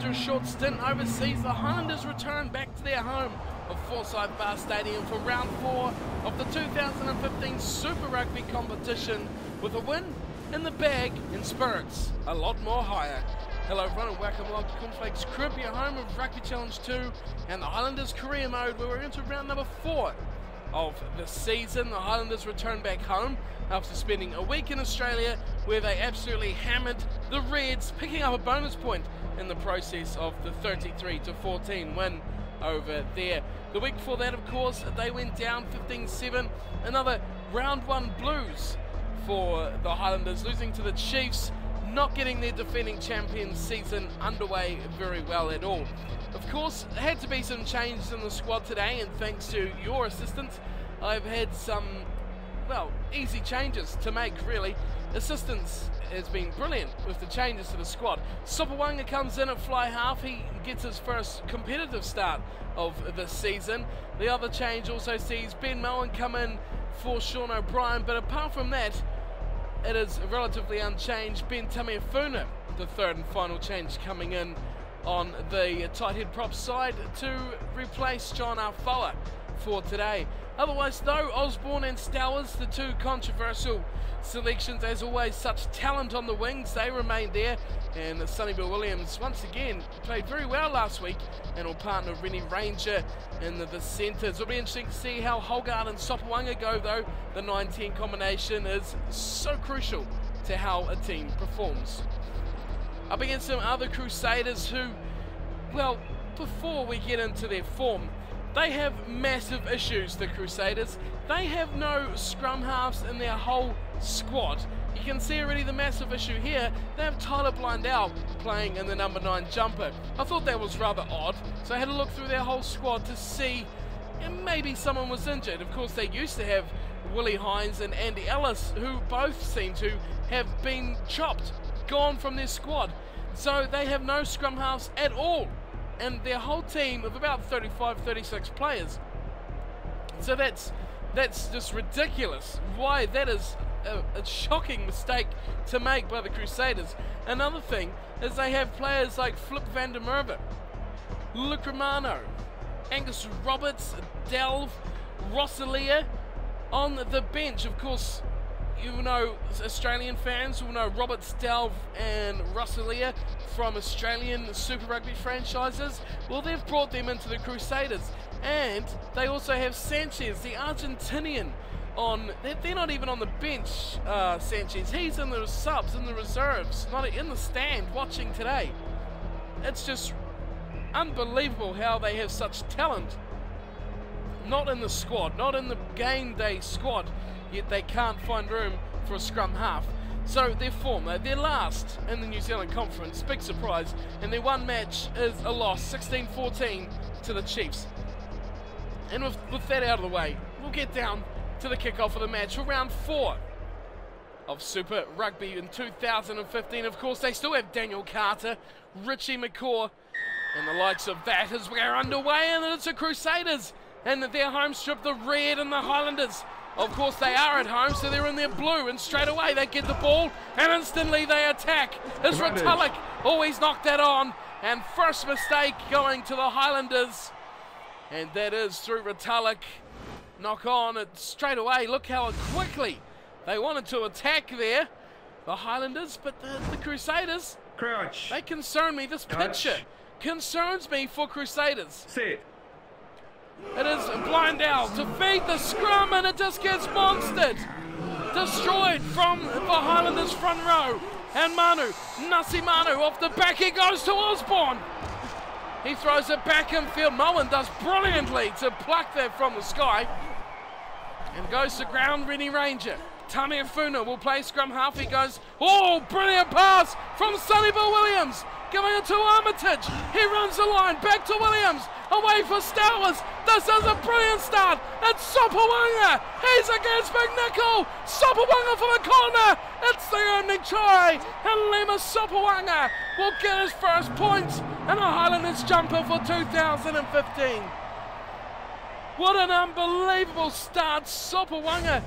After a short stint overseas, the Highlanders return back to their home of Forsyth Bar Stadium for round 4 of the 2015 Super Rugby competition with a win in the bag and spirits a lot more higher. Hello everyone and welcome along to Cornflakes Crib, your home of Rugby Challenge 2 and the Highlanders career mode, where we're into round number 4 of the season. The Highlanders return back home after spending a week in Australia where they absolutely hammered the Reds, picking up a bonus point in the process of the 33-14 win over there. The week before that, of course, they went down 15-7, another round 1 blues for the Highlanders, losing to the Chiefs, not getting their defending champions season underway very well at all. Of course, there had to be some changes in the squad today, and thanks to your assistance, I've had some, well, easy changes to make, really. Assistance has been brilliant with the changes to the squad. Sopawanga comes in at fly half. He gets his first competitive start of the season. The other change also sees Ben Moen come in for Sean O'Brien, but apart from that, it is relatively unchanged. Ben Tameifuna, the third and final change, coming in on the tight head prop side to replace John Arfoa for today. Otherwise though, Osborne and Stowers, the two controversial selections, as always, such talent on the wings, they remain there, and Sonny Bill Williams once again played very well last week and will partner Rennie Ranger in the centres. It'll be interesting to see how Holgard and Sopawanga go though. The 9-10 combination is so crucial to how a team performs. Up against some other Crusaders who, well, before we get into their form, they have massive issues, the Crusaders. They have no scrum halves in their whole squad. You can see already the massive issue here. They have Tyler Blindell playing in the number 9 jumper. I thought that was rather odd, so I had to look through their whole squad to see if maybe someone was injured. Of course, they used to have Willie Hines and Andy Ellis, who both seem to have been chopped, gone from their squad. So they have no scrum halves at all, and their whole team of about 35-36 players. So that's just ridiculous. Why that is a shocking mistake to make by the Crusaders. Another thing is they have players like Flip van der Merwe, Luke Romano, Angus Roberts, Delve, Rosalia on the bench. Of course, you know, Australian fans will know Roberts, Delve and Rosalia from Australian Super Rugby franchises. Well, they've brought them into the Crusaders. And they also have Sanchez, the Argentinian, on. They're not even on the bench, Sanchez. He's in the subs, in the reserves, not in the stand watching today. It's just unbelievable how they have such talent. Not in the squad, not in the game day squad, yet they can't find room for a scrum half. So their form, they're last in the New Zealand Conference, big surprise, and their one match is a loss, 16-14 to the Chiefs. And with that out of the way, we'll get down to the kickoff of the match for round 4 of Super Rugby in 2015. Of course, they still have Daniel Carter, Richie McCaw, and the likes of that as we're underway, and it's the Crusaders and their home strip, the Red and the Highlanders. Of course, they are at home, so they're in their blue, and straight away they get the ball, and instantly they attack. It's Retallick, always knocked that on, and first mistake going to the Highlanders, and that is through Retallick. Knock on it straight away. Look how quickly they wanted to attack there, the Highlanders, but the Crusaders, crouch. They concern me. This picture concerns me for Crusaders. Sit. It is Blindell to feed the scrum, and it just gets monstered. Destroyed from the Highlanders front row. And Nasi Manu off the back, he goes to Osborne. He throws it back in field. Moen does brilliantly to pluck that from the sky. And goes to ground, Rennie Ranger. Tameifuna will play scrum half. He goes, oh, brilliant pass from Sonny Bill Williams. Giving it to Armitage. He runs the line, back to Williams. Away for Stowers. This is a brilliant start. It's Sopawanga. He's against McNichol. Sopawanga for the corner. It's the opening try. And Lima Sopawanga will get his first points in a Highlanders jumper for 2015. What an unbelievable start. Sopawanga,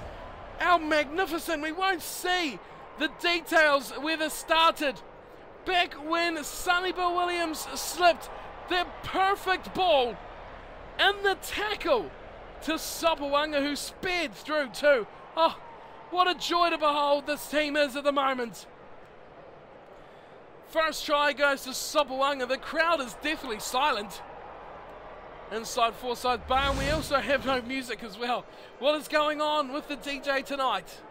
how magnificent. We won't see the details where this started, back when Sonny Bill Williams slipped the perfect ball in the tackle to Sopawanga, who sped through too. Oh, what a joy to behold this team is at the moment. First try goes to Sopawanga. The crowd is definitely silent inside Forsyth Bay, and we also have no music as well. What is going on with the DJ tonight?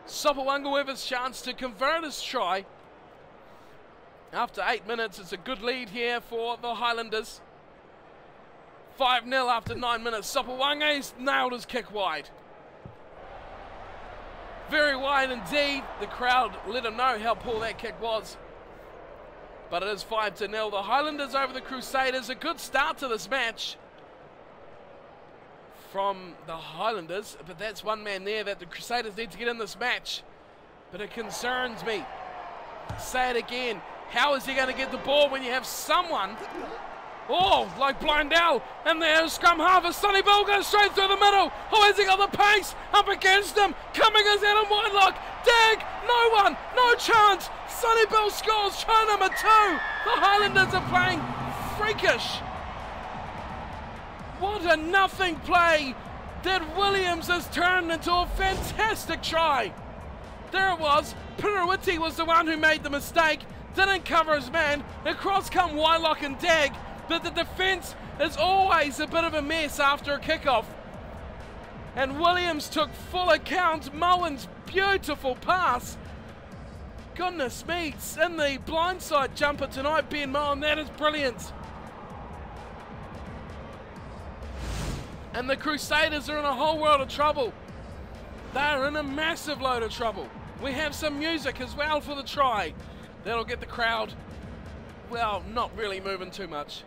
Sopawanga with his chance to convert his try. After 8 minutes, it's a good lead here for the Highlanders. 5-0 after 9 minutes. Sopawanga's nailed his kick wide. Very wide indeed. The crowd let him know how poor that kick was. But it is 5-0. The Highlanders over the Crusaders. A good start to this match from the Highlanders. But that's one man there that the Crusaders need to get in this match. But it concerns me. Say it again. How is he going to get the ball when you have someone, oh, like Blindell, and there's scrum half as Sonny Bill goes straight through the middle. Oh, has he got the pace up against him? Coming is Adam Whitelock. Dag, no one, no chance. Sonny Bill scores try number 2. The Highlanders are playing freakish. What a nothing play that Williams has turned into a fantastic try. There it was. Pirawiti was the one who made the mistake. Didn't cover his man. Across come Whitelock and Dag. But the defence is always a bit of a mess after a kickoff. And Williams took full account. Moen's beautiful pass. Goodness me, it's in the blindside jumper tonight, Ben Moen. That is brilliant. And the Crusaders are in a whole world of trouble. They're in a massive load of trouble. We have some music as well for the try. That'll get the crowd, well, not really moving too much.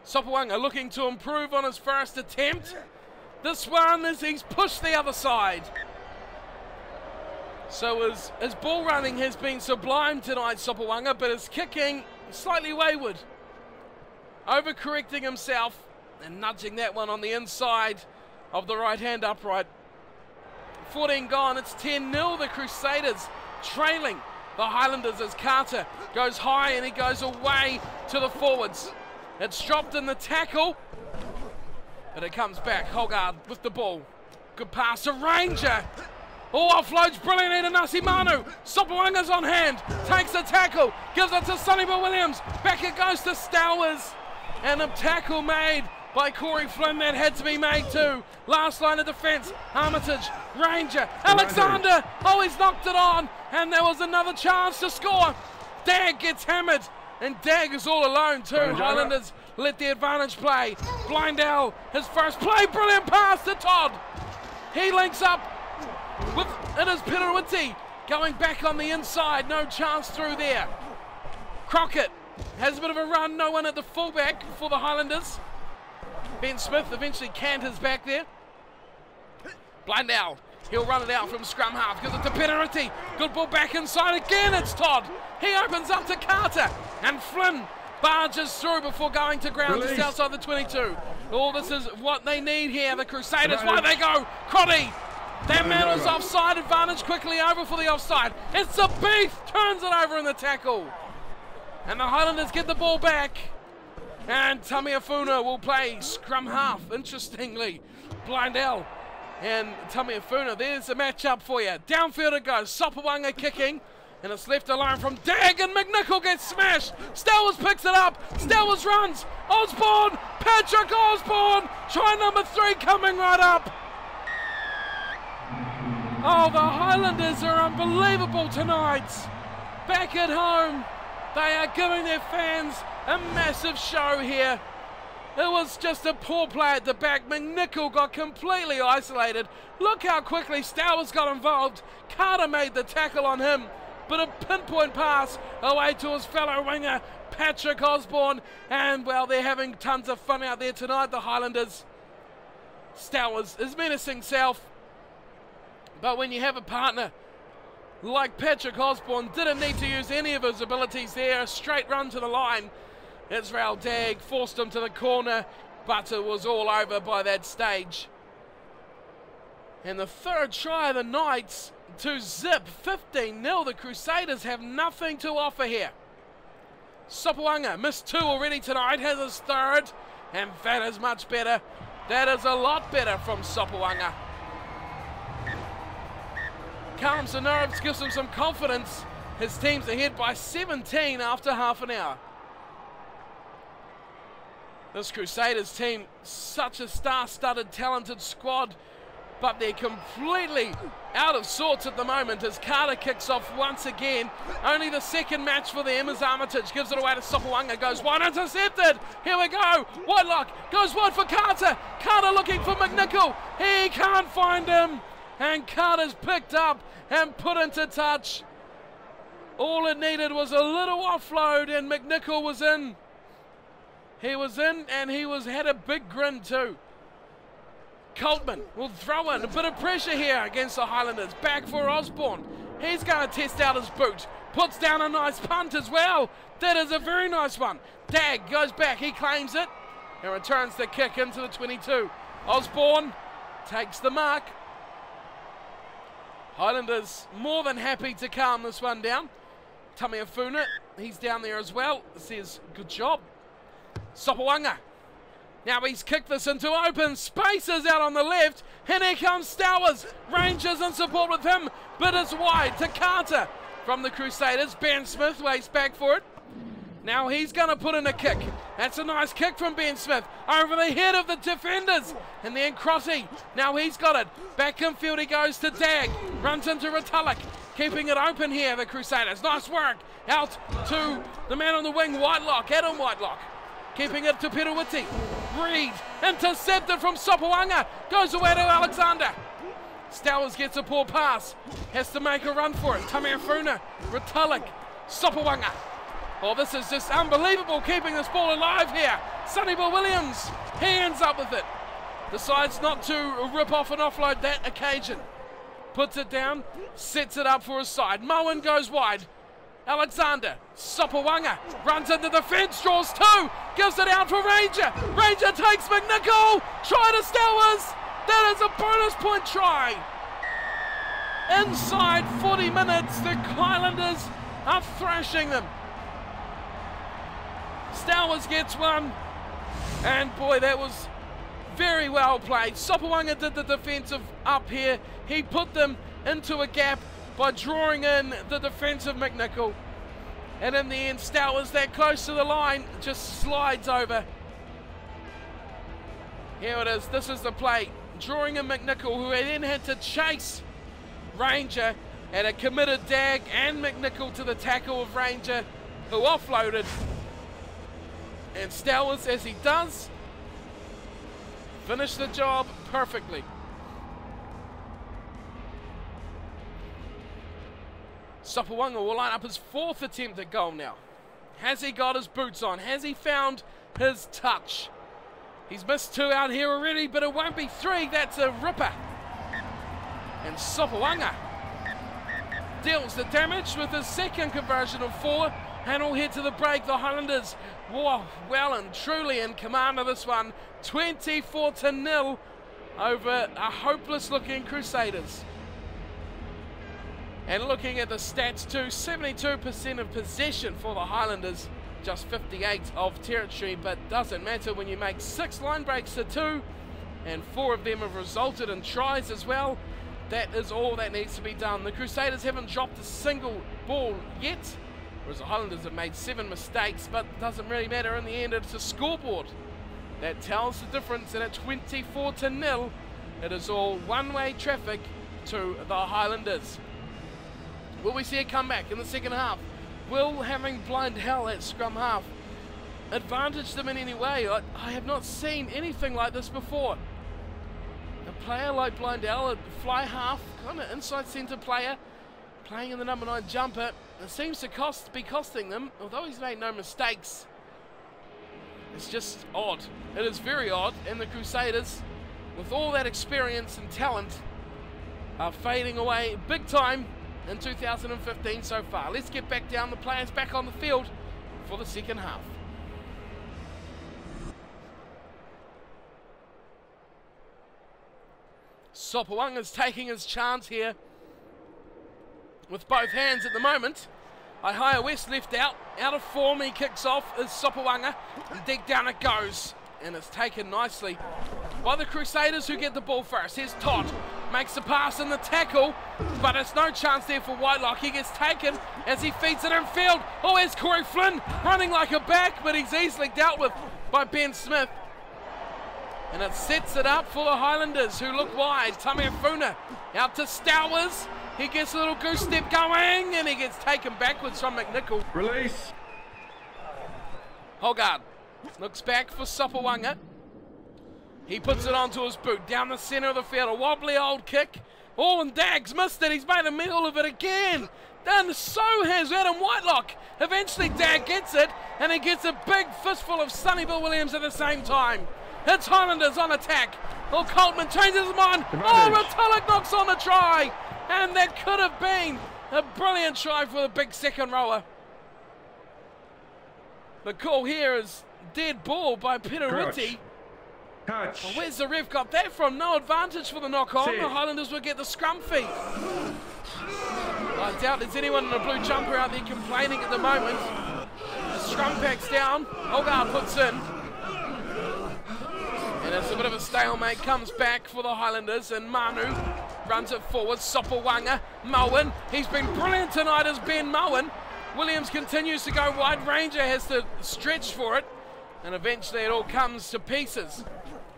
Sopawanga looking to improve on his first attempt. This one is he's pushed the other side. So his ball running has been sublime tonight, Sopawanga, but his kicking slightly wayward. Overcorrecting himself and nudging that one on the inside of the right hand upright. 14 gone, it's 10-0, the Crusaders trailing the Highlanders as Carter goes high and he goes away to the forwards. It's dropped in the tackle, but it comes back. Hogarth with the ball. Good pass to Ranger. Oh, offloads brilliantly to Nasi Manu. Sopawanga's on hand, takes the tackle, gives it to Sonny Bill Williams. Back it goes to Stowers, and a tackle made by Corey Flynn that had to be made too. Last line of defence, Armitage, Ranger, Alexander. Oh, he's knocked it on, and there was another chance to score. Dag gets hammered, and Dag is all alone too. Highlanders let the advantage play. Blindell, his first play, brilliant pass to Todd. He links up with, it is Pirawiti going back on the inside, no chance through there. Crockett has a bit of a run, no one at the fullback for the Highlanders. Ben Smith eventually canters back there. Blindell, he'll run it out from scrum half, gives it to Pirawiti. Good ball back inside again, it's Todd. He opens up to Carter, and Flynn barges through before going to ground just outside the 22. Oh, this is what they need here, the Crusaders. Why they go? Crotty, that man was offside, advantage quickly over for the offside. It's a beef, turns it over in the tackle. And the Highlanders get the ball back. And Tamiafuna will play scrum half, interestingly. Blindell and Tamiafuna, there's a matchup for you. Downfield it goes, Sopawanga kicking, and it's left alone from Dag, and McNichol gets smashed. Stowers picks it up, Stowers runs, Osborne, Patrick Osborne, try number 3 coming right up. Oh, the Highlanders are unbelievable tonight. Back at home, they are giving their fans a massive show here. It was just a poor play at the back. McNichol got completely isolated. Look how quickly Stowers got involved. Carter made the tackle on him, but a pinpoint pass away to his fellow winger, Patrick Osborne. And, well, they're having tons of fun out there tonight, the Highlanders. Stowers is menacing self, but when you have a partner like Patrick Osborne, didn't need to use any of his abilities there. A straight run to the line. Israel Dag forced him to the corner, but it was all over by that stage. And the third try of the Knights to zip 15-0. The Crusaders have nothing to offer here. Sopoaga missed 2 already tonight, has his third, and that is much better. That is a lot better from Sopoaga. Calms the nerves, gives him some confidence. His team's ahead by 17 after half an hour. This Crusaders team, such a star-studded, talented squad, but they're completely out of sorts at the moment as Carter kicks off once again. Only the second match for them as Armitage gives it away to Sopoaga, goes wide, intercepted. Here we go. Whitelock goes wide for Carter. Carter looking for McNichol. He can't find him. And Carter's picked up and put into touch. All it needed was a little offload and McNichol was in. He was in and he had a big grin too. Coltman will throw in a bit of pressure here against the Highlanders. Back for Osborne. He's going to test out his boot. Puts down a nice punt as well. That is a very nice one. Dag goes back. He claims it and returns the kick into the 22. Osborne takes the mark. Highlanders more than happy to calm this one down. Tamiafuna, he's down there as well. Says, good job. Sopoaga. Now he's kicked this into open spaces out on the left. And here comes Stowers. Rangers in support with him. But it's wide to Carter from the Crusaders. Ben Smith waits back for it. Now he's going to put in a kick. That's a nice kick from Ben Smith. Over the head of the defenders. And then Crotty. Now he's got it. Back in field he goes to Dag. Runs into Retallick. Keeping it open here, the Crusaders. Nice work. Out to the man on the wing, Whitelock. Adam Whitelock. Keeping it to Peruwiti. Reed, intercepted from Sopoaga. Goes away to Alexander. Stowers gets a poor pass. Has to make a run for it. Tamiafuna, Retallick, Sopoaga. Oh, this is just unbelievable, keeping this ball alive here. Sonny Bill Williams, he ends up with it. Decides not to rip off and offload that occasion. Puts it down, sets it up for his side. Moen goes wide. Alexander, Sopoaga, runs into the fence, draws 2, gives it out for Ranger. Ranger takes McNichol, try to Stowers. That is a bonus point try. Inside 40 minutes, the Highlanders are thrashing them. Stowers gets one, and boy, that was very well played. Sopoaga did the defensive up here. He put them into a gap by drawing in the defensive McNichol. And in the end, Stowers that close to the line just slides over. Here it is. This is the play. Drawing in McNichol, who then had to chase Ranger, and a committed Dag and McNichol to the tackle of Ranger, who offloaded. And Stowers, as he does, finished the job perfectly. Sopoaga will line up his 4th attempt at goal now. Has he got his boots on? Has he found his touch? He's missed 2 out here already, but it won't be 3. That's a ripper. And Sopoaga deals the damage with his second conversion of 4, and will head to the break. The Highlanders, whoa, well and truly in command of this one. 24-0 over a hopeless-looking Crusaders. And looking at the stats too, 72% of possession for the Highlanders, just 58 of territory, but doesn't matter when you make 6 line breaks to 2, and 4 of them have resulted in tries as well. That is all that needs to be done. The Crusaders haven't dropped a single ball yet, whereas the Highlanders have made 7 mistakes, but it doesn't really matter in the end. It's a scoreboard that tells the difference, and at 24-0, it is all one-way traffic to the Highlanders. Will we see a comeback in the second half? Will having Blind Hell at scrum half advantage them in any way? I have not seen anything like this before. A player like Blind Hell, a fly half, kind of inside centre player, playing in the number 9 jumper, it seems to be costing them, although he's made no mistakes. It's just odd. It is very odd, and the Crusaders, with all that experience and talent, are fading away big time in 2015 so far. Let's get back down, the players back on the field for the second half. Sopoanga's taking his chance here with both hands at the moment. Ihaya West left out of form. He kicks off as Sopoanga, and deep down it goes, and it's taken nicely by the Crusaders, who get the ball first. Here's Todd, makes the pass and the tackle, but it's no chance there for Whitelock. He gets taken as he feeds it in field. Oh, here's Corey Flynn running like a back, but he's easily dealt with by Ben Smith. And it sets it up for the Highlanders, who look wide. Tameafuna out to Stowers. He gets a little goose step going, and he gets taken backwards from McNichol. Release. Hogarth looks back for Sopoanga. He puts it onto his boot, down the centre of the field. A wobbly old kick. Oh, and Daggs missed it. He's made a meal of it again. And so has Adam Whitelock. Eventually, Dag gets it, and he gets a big fistful of Sonny Bill Williams at the same time. It's Highlanders on attack. Oh, Coltman changes his mind. Oh, Retallick knocks on the try. And that could have been a brilliant try for the big second rower. The call here is dead ball by Peter-Ruti. Touch. Well, where's the ref got that from? No advantage for the knock-on. The Highlanders will get the scrum feed. I doubt there's anyone in a blue jumper out there complaining at the moment. The scrum pack's down. Hogarth puts in. And it's a bit of a stalemate. Comes back for the Highlanders, and Manu runs it forward. Sopoanga, Moen. He's been brilliant tonight as Ben Moen. Williams continues to go wide. Ranger has to stretch for it, and eventually it all comes to pieces.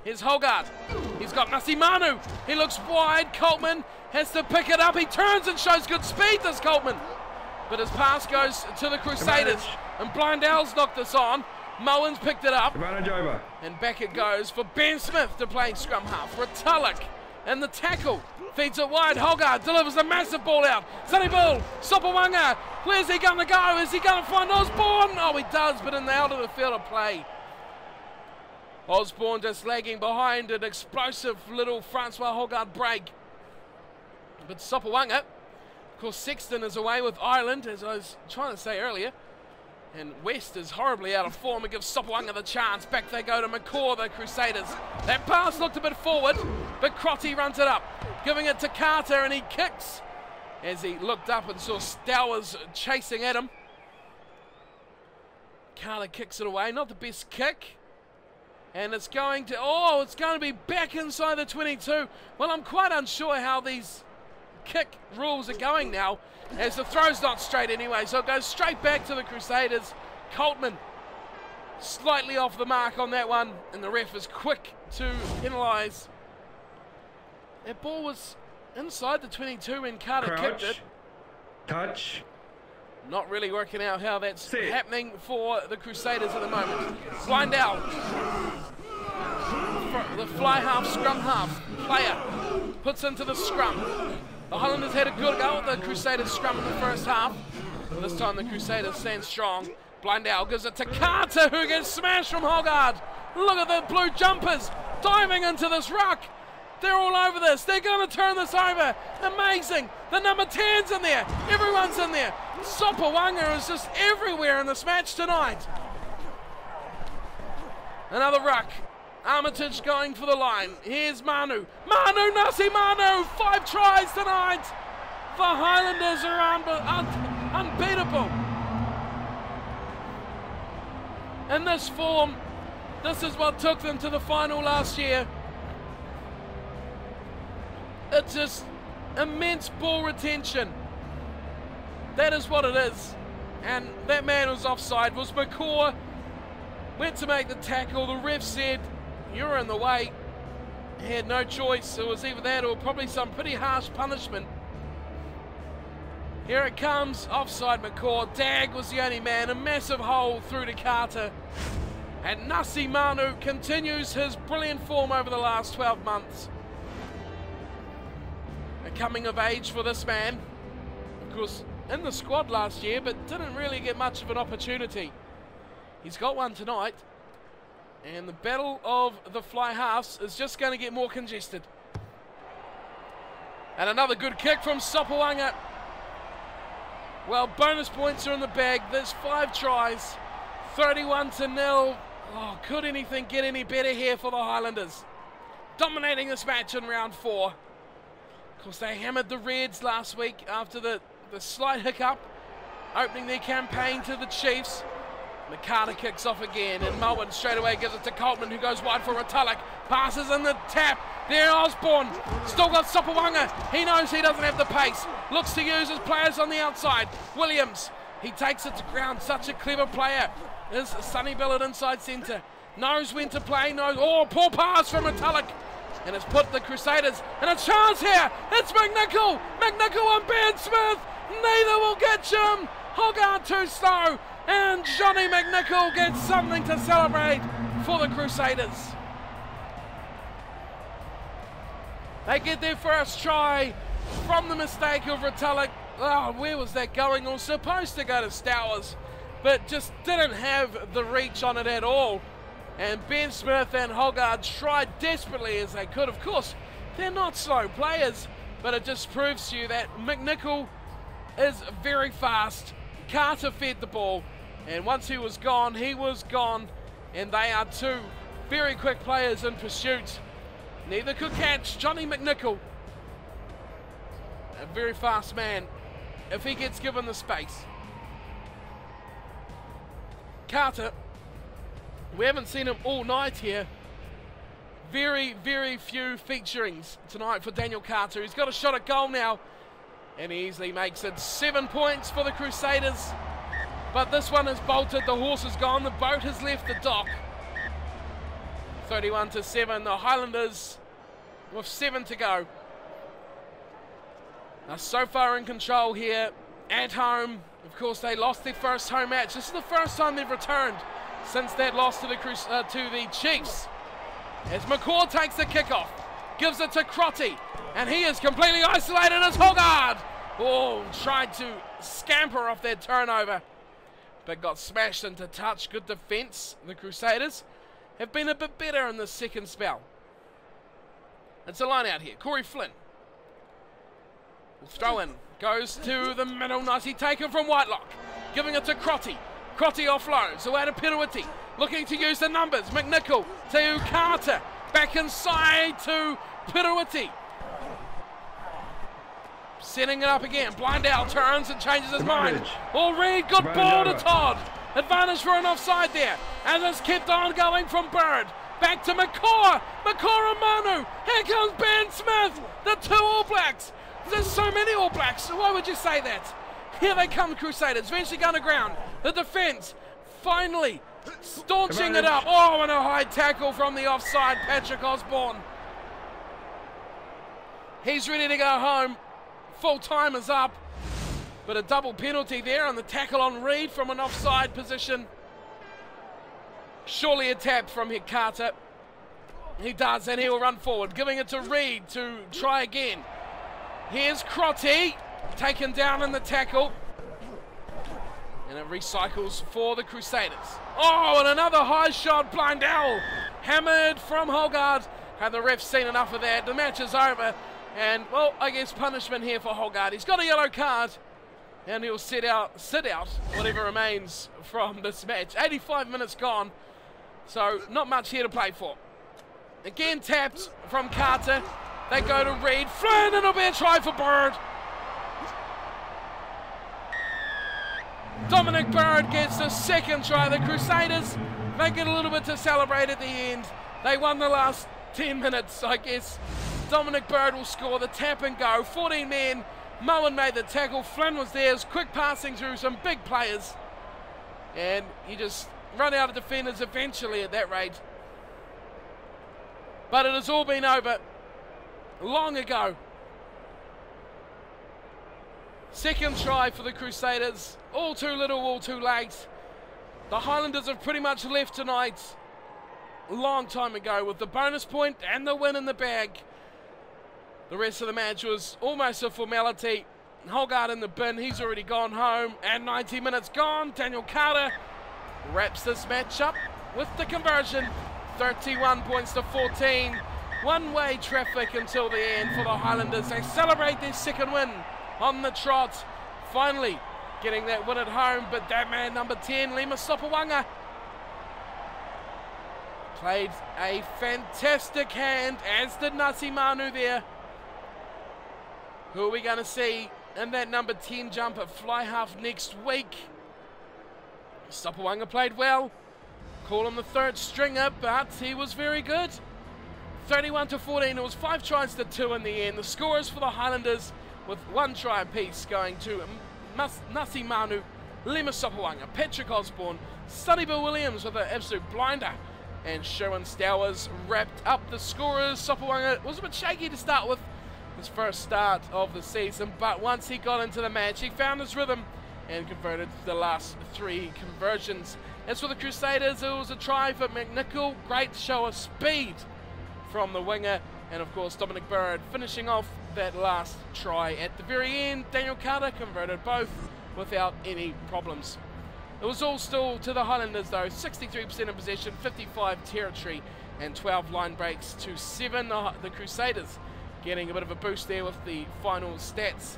Here's Hogarth. He's got Nasi Manu. He looks wide. Coltman has to pick it up. He turns and shows good speed, does Coltman. But his pass goes to the Crusaders, and Blindell's knocked this on. Moen's picked it up, and back it goes for Ben Smith to play scrum half. Retallick and the tackle feeds it wide. Hogarth delivers a massive ball out. Sonny Bill, Sopoanga, where's he going to go? Is he going to find Osborne? Oh, he does, but in the out of the field of play. Osborne just lagging behind an explosive little Francois Hogarth break. But Sopoanga, of course, Sexton is away with Ireland, as I was trying to say earlier. And West is horribly out of form and gives Sopoanga the chance. Back they go to McCaw, the Crusaders. That pass looked a bit forward, but Crotty runs it up, giving it to Carter, and he kicks as he looked up and saw Stowers chasing at him. Carter kicks it away, not the best kick. And it's going to be back inside the 22. Well, I'm quite unsure how these kick rules are going now, as the throw's not straight anyway, so it goes straight back to the Crusaders. Coltman slightly off the mark on that one, and the ref is quick to penalise. That ball was inside the 22 when Carter kicked it. Touch. Not really working out how that's happening for the Crusaders at the moment. Blindell, the fly half, scrum half player, puts into the scrum. The Highlanders had a good go at the Crusaders scrum in the first half. This time the Crusaders stand strong. Blindell gives it to Carter, who gets smashed from Hogarth. Look at the blue jumpers diving into this ruck. They're all over this. They're going to turn this over. Amazing. The number 10's in there. Everyone's in there. Sopoanga is just everywhere in this match tonight. Another ruck. Armitage going for the line. Here's Manu. Nasi Manu. 5 tries tonight. The Highlanders are unbeatable. In this form, this is what took them to the final last year. It's just immense ball retention. That is what it is. And that man was offside. Was McCaw. Went to make the tackle. The ref said, "You're in the way." He had no choice. It was either that or probably some pretty harsh punishment. Here it comes. Offside McCaw. Dag was the only man. A massive hole through to Carter. And Nasi Manu continues his brilliant form over the last 12 months. A coming of age for this man. Of course, in the squad last year, but didn't really get much of an opportunity. He's got one tonight. And the battle of the fly halves is just going to get more congested. And another good kick from Sopoanga. Well, bonus points are in the bag. There's 5 tries. 31-0. Oh, could anything get any better here for the Highlanders? dominating this match in round 4. Of course, they hammered the Reds last week after the slight hiccup, opening their campaign to the Chiefs. McCarter kicks off again, and Mullen straight away gives it to Coltman, who goes wide for Retallick. Passes in the tap. There Osborne. Still got Sopawanga. He knows he doesn't have the pace. Looks to use his players on the outside. Williams. He takes it to ground. Such a clever player. Is Sonny Billett inside centre. Knows when to play. Knows. Oh, poor pass from Retallick. And it's put the Crusaders in a chance here. It's McNichol. McNichol on Ben Smith. Neither will get him. Hogarth too slow. And Johnny McNichol gets something to celebrate for the Crusaders. They get their first try from the mistake of Retallick. Oh, where was that going? It was supposed to go to Stowers, but just didn't have the reach on it at all. And Ben Smith and Hogarth tried desperately as they could. Of course, they're not slow players, but it just proves to you that McNichol is very fast. Carter fed the ball, and once he was gone, and they are two very quick players in pursuit. Neither could catch Johnny McNichol, a very fast man, if he gets given the space. Carter, we haven't seen him all night here. Very, very few featurings tonight for Daniel Carter. He's got a shot at goal now, and he easily makes it. 7 points for the Crusaders. But this one has bolted. The horse is gone. The boat has left the dock. 31-7. The Highlanders with 7 to go are so far in control here at home. Of course, they lost their first home match. This is the first time they've returned since that loss to the Chiefs. As McCaw takes the kickoff, gives it to Crotty, and he is completely isolated as Hogarth. Oh, tried to scamper off that turnover, but got smashed into touch. Good defence. The Crusaders have been a bit better in the second spell. It's a line out here. Corey Flynn will throw in. Goes to the middle. Nicely taken from Whitelock. Giving it to Crotty. Crotty offloads. So out of Piruiti. Looking to use the numbers. McNichol to Carter. Back inside to Piruiti. Setting it up again. Blindell turns and changes his mind. All Reed, good ball to Todd. Advantage for an offside there. And it's kept on going from Bird. Back to McCaw. McCaw and Manu. Here comes Ben Smith. The two All Blacks. There's so many All Blacks. Why would you say that? Here they come, the Crusaders. Eventually going to ground. The defence finally staunching it up. Oh, and a high tackle from the offside. Patrick Osborne. He's ready to go home. Full time is up. But a double penalty there on the tackle on Reed from an offside position. Surely a tap from Carter. He does, and he will run forward, giving it to Reed to try again. Here's Crotty, taken down in the tackle. And it recycles for the Crusaders. Oh, and another high shot, Blindell. Hammered from Hogarth. Have the refs seen enough of that? The match is over. And, well, I guess punishment here for Hogarth. He's got a yellow card. And he'll sit out whatever remains from this match. 85 minutes gone. So, not much here to play for. Again, tapped from Carter. They go to Reed. Flynn, and it'll be a try for Bird. Dominic Bird gets the second try. The Crusaders make it a little bit to celebrate at the end. They won the last 10 minutes, I guess. Dominic Bird will score the tap and go. 14 men. Mullen made the tackle. Flynn was there. It was quick passing through some big players. And you just run out of defenders eventually at that rate. But it has all been over long ago. Second try for the Crusaders. All too little, all too late. The Highlanders have pretty much left tonight a long time ago with the bonus point and the win in the bag. The rest of the match was almost a formality. Hogarth in the bin, he's already gone home. And 90 minutes gone. Daniel Carter wraps this match up with the conversion. 31 points to 14. One-way traffic until the end for the Highlanders. They celebrate their second win on the trot. Finally getting that win at home. But that man, number 10, Lima Sopawanga, played a fantastic hand, as did Nasi Manu there. Who are we going to see in that number 10 jump at fly half next week? Sopoaga played well. Call him the third stringer, but he was very good. 31-14, it was 5 tries to 2 in the end. The scorers for the Highlanders with 1 try apiece going to Nasi Manu, Lema Sopoaga, Patrick Osborne, Sonny Bill Williams with an absolute blinder, and Sherwin Stowers wrapped up the scorers. Sopoaga was a bit shaky to start with, his first start of the season, but once he got into the match, he found his rhythm and converted the last 3 conversions. As for the Crusaders, it was a try for McNichol, great show of speed from the winger, and of course Dominic Bird finishing off that last try at the very end. Daniel Carter converted both without any problems. It was all still to the Highlanders though, 63% of possession, 55 territory, and 12 line breaks to 7. The Crusaders getting a bit of a boost there with the final stats.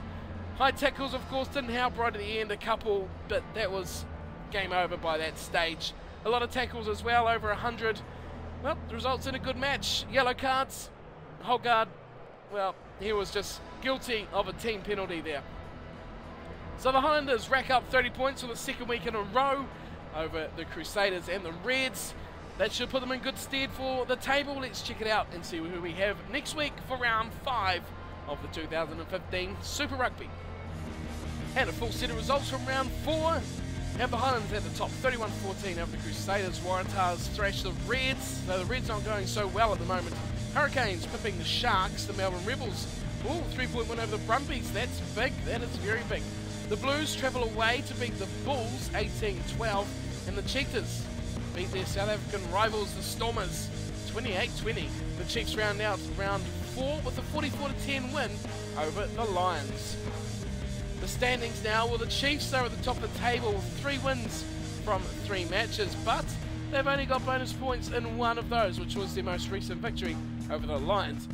High tackles of course didn't help right at the end, a couple, but that was game over by that stage. A lot of tackles as well, over 100. Well, the results in a good match. Yellow cards. Holgard, well, he was just guilty of a team penalty there. So the Highlanders rack up 30 points for the second week in a row over the Crusaders and the Reds. That should put them in good stead for the table. Let's check it out and see who we have next week for round 5 of the 2015 Super Rugby. And a full set of results from round 4. Have the Highlanders at the top, 31-14 over the Crusaders. Waratahs thrash the Reds, though the Reds aren't going so well at the moment. Hurricanes pipping the Sharks, the Melbourne Rebels. Ooh, 3-point win over the Brumbies, that's big, that is very big. The Blues travel away to beat the Bulls, 18-12, and the Cheetahs beat their South African rivals, the Stormers, 28-20. The Chiefs round out round 4 with a 44-10 win over the Lions. The standings now, well, the Chiefs are at the top of the table with 3 wins from 3 matches, but they've only got bonus points in 1 of those, which was their most recent victory over the Lions.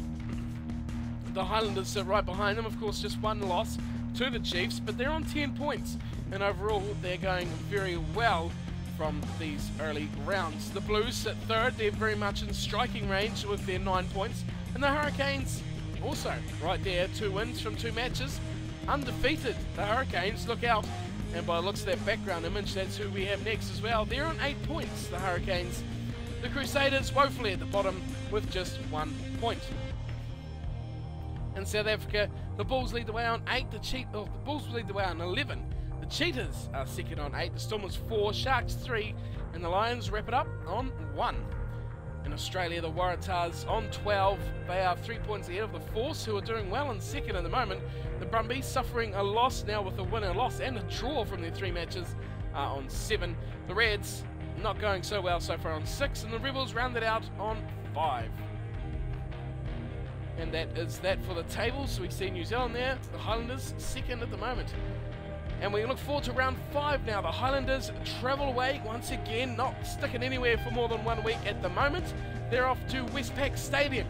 The Highlanders sit right behind them, of course, just 1 loss to the Chiefs, but they're on 10 points, and overall they're going very well from these early rounds. The Blues sit 3rd, they're very much in striking range with their 9 points, and the Hurricanes also right there, 2 wins from 2 matches. Undefeated, the Hurricanes, look out, and by the looks of that background image, that's who we have next as well. They're on 8 points, the Hurricanes. The Crusaders woefully at the bottom with just 1 point. In South Africa, the Bulls lead the way on 8, the Bulls lead the way on 11. The Cheetahs are second on 8, the Stormers 4, Sharks 3, and the Lions wrap it up on 1. In Australia, the Waratahs on 12. They are 3 points ahead of the Force, who are doing well in second at the moment. The Brumbies suffering a loss now with a win, a loss, and a draw from their 3 matches are on 7. The Reds not going so well so far on 6, and the Rebels rounded out on 5. And that is that for the table. So we see New Zealand there, the Highlanders second at the moment. And we look forward to round 5 now. The Highlanders travel away once again, not sticking anywhere for more than 1 week at the moment. They're off to Westpac Stadium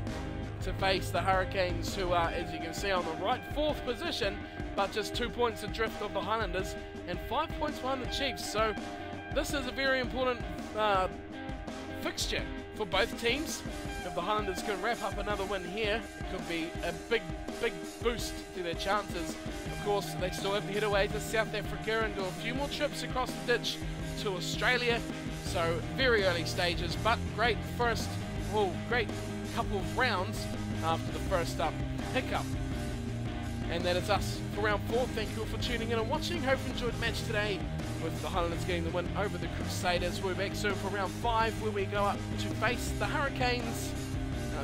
to face the Hurricanes, who are, as you can see on the right, 4th position, but just 2 points adrift of the Highlanders and 5 points behind the Chiefs. So this is a very important fixture for both teams. If the Highlanders can wrap up another win here, it could be a big boost to their chances. Of course, they still have to head away to South Africa and do a few more trips across the ditch to Australia. So very early stages, but great great couple of rounds after the first hiccup. And that is us for round 4. Thank you all for tuning in and watching. Hope you enjoyed the match today with the Highlanders getting the win over the Crusaders. We'll be back soon for round 5 where we go up to face the Hurricanes.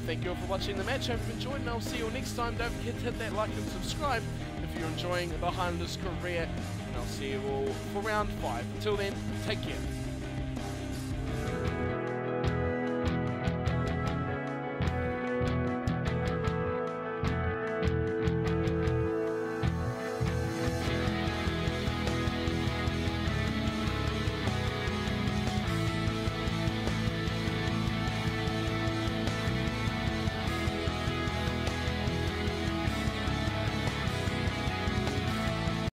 Thank you all for watching the match. Hope you enjoyed, and I'll see you all next time. Don't forget to hit that like and subscribe if you're enjoying the Highlanders career. And I'll see you all for round 5. Until then, take care.